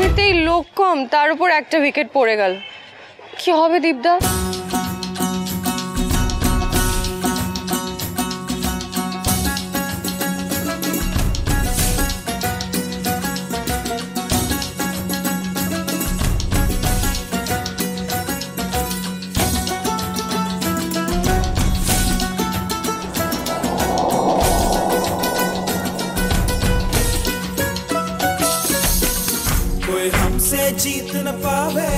এমনিতেই লোক কম, তার উপর একটা উইকেট পড়ে গেল, কি হবে দীপদা? हमसे जीत न पावे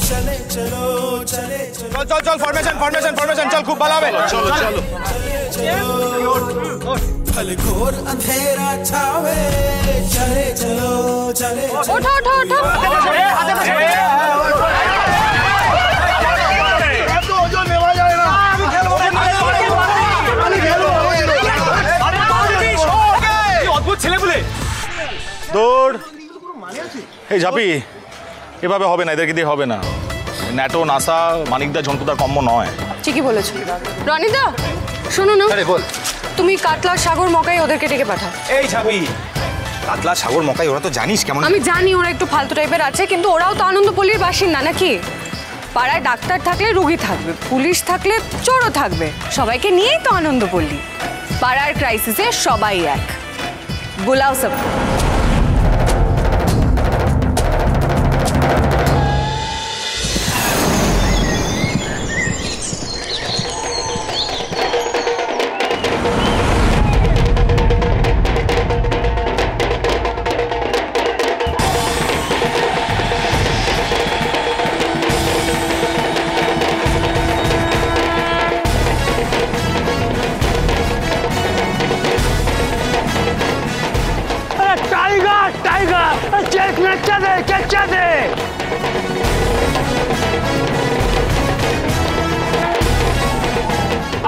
चले चलो चले चलो चल चल फॉर्मेशन फॉर्मेशन फॉर्मेशन चल खूब भला है चलो चलो भले घोर अंधेरा छावे चले चलो चले उठो उठो उठो অদ্ভুত ছেলে বলে দৌড় এই ঝাপি এভাবে হবে না, এদেরকে দিয়ে হবে না। ন্যাটো নাসা মানিকদা ঝন্টুদার কম্ম নয়। ঠিকই বলেছো রনিদা। শোনো না, আরে বল। তুমি কাতলা সাগর মকাই ওদেরকে ডেকে পাঠাও। এই ঝাপি কাতলা সাগর মকাই ওরা তো জানিস কেমন। আমি জানি ওরা একটু ফালতু টাইপের আছে, কিন্তু ওরাও তো আনন্দপল্লীর বাসিন্দা নাকি? পাড়ায় ডাক্তার থাকলে রোগী থাকবে, পুলিশ থাকলে চোরও থাকবে, সবাইকে নিয়েই তো আনন্দপল্লী। পাড়ার ক্রাইসিসে সবাই এক। বুলাও সব।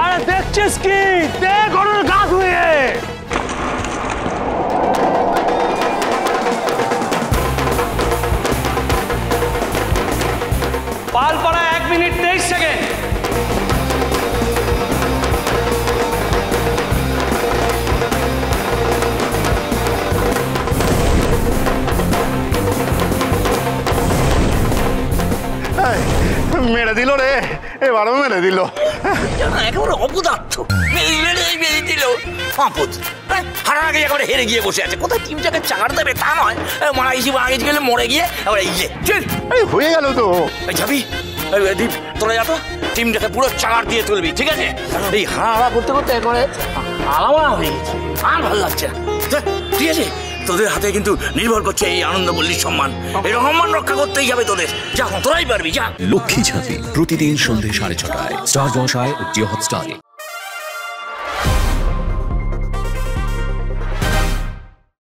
আরে দেখছিস কি? দেখ গরুর গা ধুয়ে। Palpara 1 minute 23 second. মেরে দিল রে, এবারও মেরে দিল। একেবারে অপদার্থ, মেরে দিল আপদ। হারার আগে একেবারে হেরে গিয়ে বসে আছে। কোথায় টিমটাকে চাকার দেবে তা নয়, মারা গেছি আগে গেলে মরে গিয়ে এবার এই যে হয়ে গেল তো। যাবি দীপ, তোরা যা তো টিমটাকে পুরো চাকার দিয়ে তুলবি, ঠিক আছে? এই হারা করতে করতে একেবারে আলাদা হয়ে গেছে, আর ভালো লাগছে না, ঠিক আছে? তোদের হাতে কিন্তু নির্ভর করছে এই আনন্দপল্লীর সম্মান। এই সম্মান রক্ষা করতেই যাবে তোদের, যা তোরাই পারবি, যা। লক্ষ্মী ঝাঁপি প্রতিদিন সন্ধ্যে 6:30টায় স্টার জলসায় ও জিও হটস্টারে।